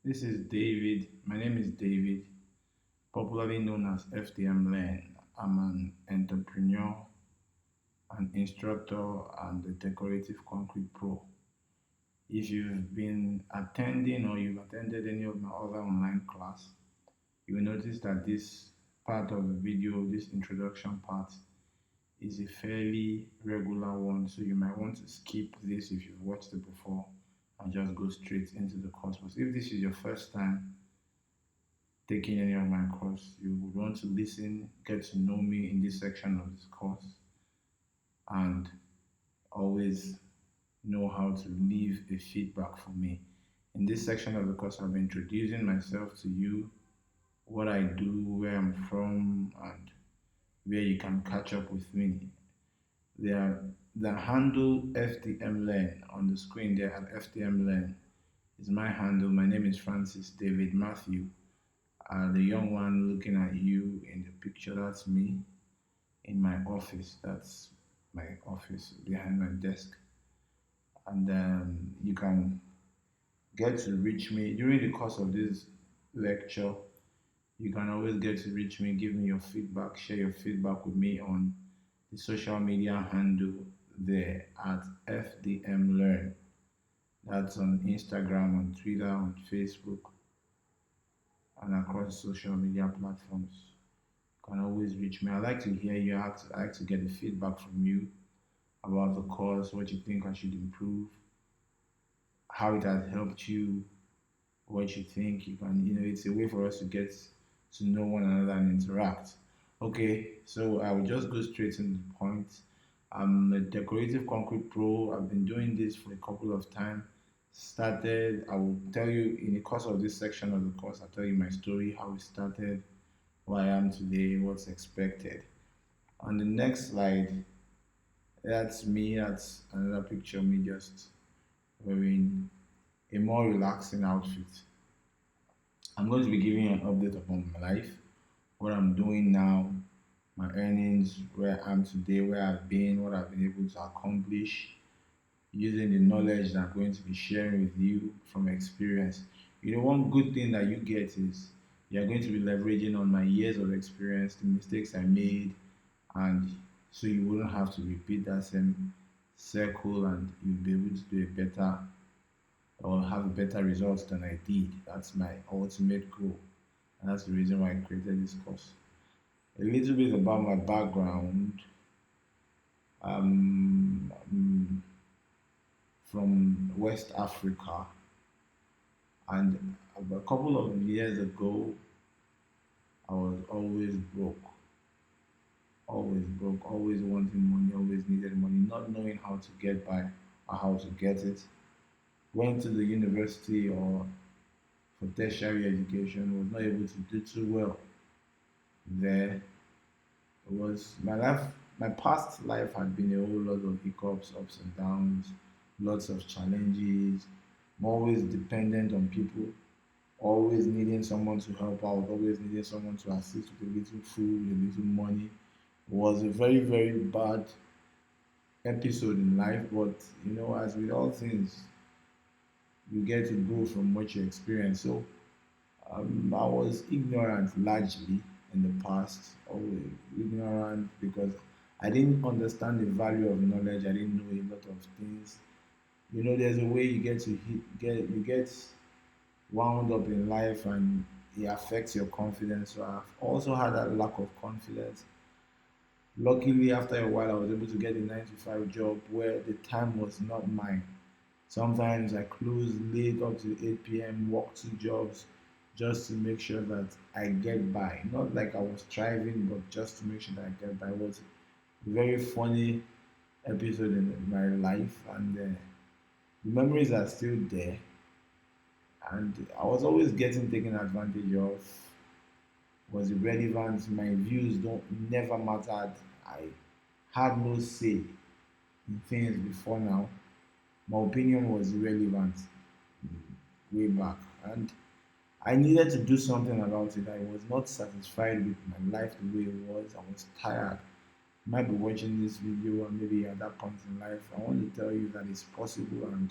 This is David. My name is David, popularly known as FDM I'm an entrepreneur, an instructor, and a decorative concrete pro. If you've been attending or you've attended any of my other online class, you will notice that this part of the video, this introduction part, is a fairly regular one. So you might want to skip this if you've watched it before and just go straight into the course. But if this is your first time taking any of my course, you would want to listen, get to know me in this section of this course, and always know how to leave a feedback for me. In this section of the course, I'll be introducing myself to you, what I do, where I'm from, and where you can catch up with me. There, the handle FDMlearn on the screen there at FDMlearn is my handle. My name is Francis David Matthew. The young one looking at you in the picture, that's me in my office. That's my office behind my desk. And you can get to reach me during the course of this lecture. You can always get to reach me, give me your feedback, share your feedback with me on the social media handle there at FDMlearn. That's on Instagram, on Twitter, on Facebook, and across social media platforms. You can always reach me. I like to hear you. I like to get the feedback from you about the course, what you think I should improve, how it has helped you, what you think you can. It's a way for us to get to know one another and interact. Okay, so I will just go straight into the point. I'm a decorative concrete pro. I've been doing this for a couple of times. I will tell you in the course of this section of the course, I'll tell you my story, how it started, where I am today, what's expected. On the next slide, that's me. That's another picture of me just wearing a more relaxing outfit. I'm going to be giving you an update upon my life, what I'm doing now, my earnings, where I am today, where I've been, what I've been able to accomplish, using the knowledge that I'm going to be sharing with you from experience. One good thing that you get is you're going to be leveraging on my years of experience, the mistakes I made, and so you wouldn't have to repeat that same circle and you'll be able to do a better or have a better results than I did. That's my ultimate goal. And that's the reason why I created this course. A little bit about my background. I'm from West Africa, and a couple of years ago, I was always broke, always wanting money, always needed money, not knowing how to get by or how to get it. Went to the university or for tertiary education, was not able to do too well there. It was my life, my past life had been a whole lot of hiccups, ups and downs, lots of challenges. I'm always dependent on people, always needing someone to help out, always needing someone to assist with a little food, a little money. It was a very, very bad episode in life, but as with all things, you get to grow from what you experience. So I was ignorant largely in the past, always ignorant because I didn't understand the value of knowledge. I didn't know a lot of things. There's a way you get wound up in life and it affects your confidence. So I've also had that lack of confidence. Luckily, after a while, I was able to get a 9 to 5 job where the time was not mine. Sometimes I close late up to 8 p.m., work 2 jobs just to make sure that I get by. Not like I was striving, but just to make sure that I get by. It was a very funny episode in my life, and the memories are still there. And I was always getting taken advantage of. Was irrelevant. My views don't never mattered. I had no say in things before now. My opinion was irrelevant way back, and I needed to do something about it. I was not satisfied with my life the way it was. I was tired. You might be watching this video and maybe at that point in life, I want to tell you that it's possible and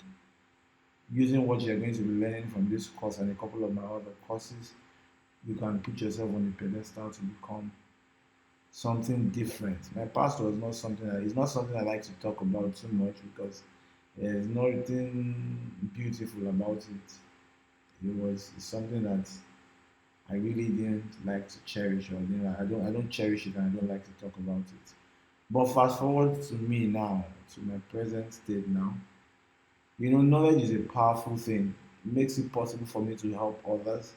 using what you're going to be learning from this course and a couple of my other courses, you can put yourself on a pedestal to become something different. My past was not something that it's not something I like to talk about too much because there's nothing beautiful about it. It's something that I really didn't like to cherish, or I don't cherish it, and I don't like to talk about it. But fast forward to me now, to my present state now. Knowledge is a powerful thing. It makes it possible for me to help others.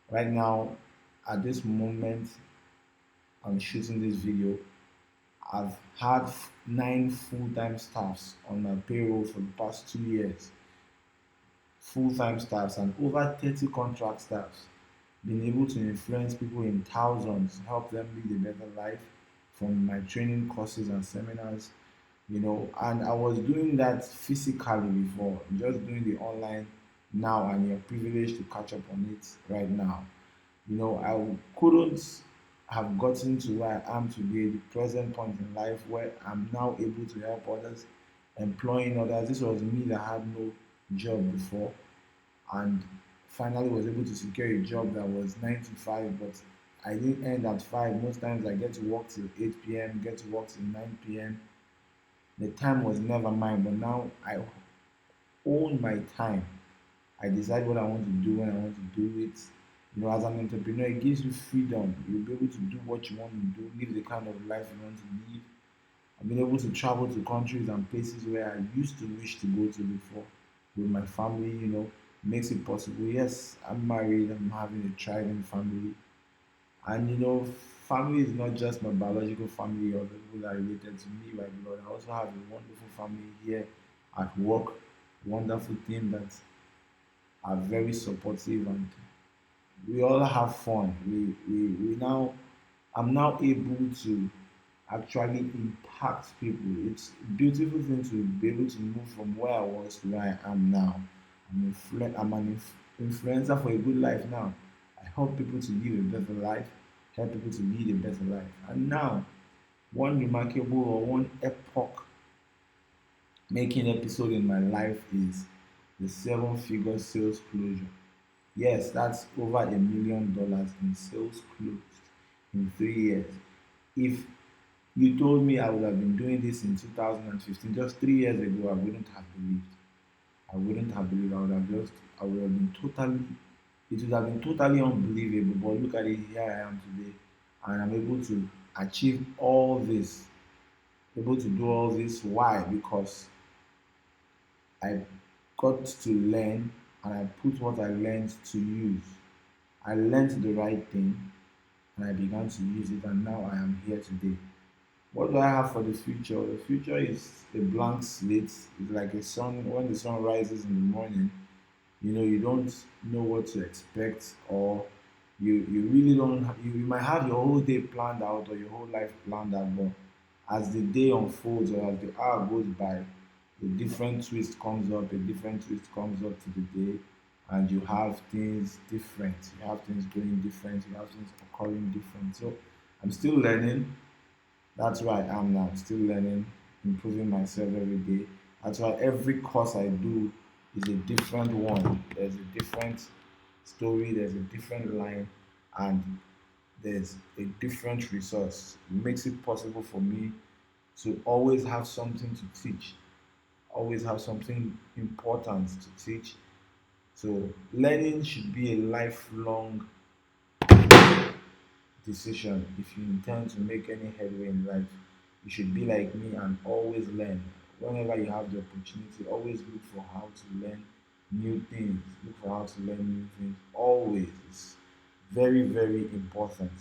Right now, at this moment, I'm shooting this video. I've had 9 full-time staffs on my payroll for the past 2 years. Full-time staffs and over 30 contract staffs. Been able to influence people in thousands, help them lead a better life from my training courses and seminars. And I was doing that physically before, just doing the online now, and you're privileged to catch up on it right now. I couldn't have gotten to where I am today, the present point in life where I'm now able to help others, employing others. This was me that had no job before, and finally was able to secure a job that was 9 to 5, but I didn't end at 5. Most times I get to work till 8 p.m., get to work till 9 p.m. The time was never mine, but now I own my time. I decide what I want to do when I want to do it. As an entrepreneur, it gives you freedom. You'll be able to do what you want to do, live the kind of life you want to live. I've been able to travel to countries and places where I used to wish to go to before with my family. Makes it possible. Yes, I'm married, I'm having a thriving family. And family is not just my biological family or the people that are related to me by blood. I also have a wonderful family here at work, wonderful team that are very supportive, and we all have fun. We now I'm now able to actually impact people. It's a beautiful thing to be able to move from where I was to where I am now. I'm an influencer for a good life now. I help people to live a better life, help people to lead a better life. And now, one remarkable or one epoch making episode in my life is the 7-figure sales closure. Yes, that's over $1 million in sales closed in 3 years. If you told me I would have been doing this in 2015, just 3 years ago, I wouldn't have believed. I wouldn't have believed. I would have been totally, it would have been totally unbelievable. But look at it, here I am today, and I'm able to achieve all this, able to do all this. Why? Because I got to learn, and I put what I learned to use. I learned the right thing, and I began to use it, and now I am here today. What do I have for the future? The future is a blank slate. It's like a sun. When the sun rises in the morning, you don't know what to expect, or you really don't. You might have your whole day planned out or your whole life planned out, but as the day unfolds or as the hour goes by, a different twist comes up. A different twist comes up to the day, and you have things different. You have things going different. You have things occurring different. So I'm still learning. That's where I am now, still learning, improving myself every day. That's why every course I do is a different one. There's a different story, there's a different line, and there's a different resource. It makes it possible for me to always have something to teach, always have something important to teach. So learning should be a lifelong decision. If you intend to make any headway in life, you should be like me and always learn. Whenever you have the opportunity, always look for how to learn new things. Look for how to learn new things. Always. It's very, very important.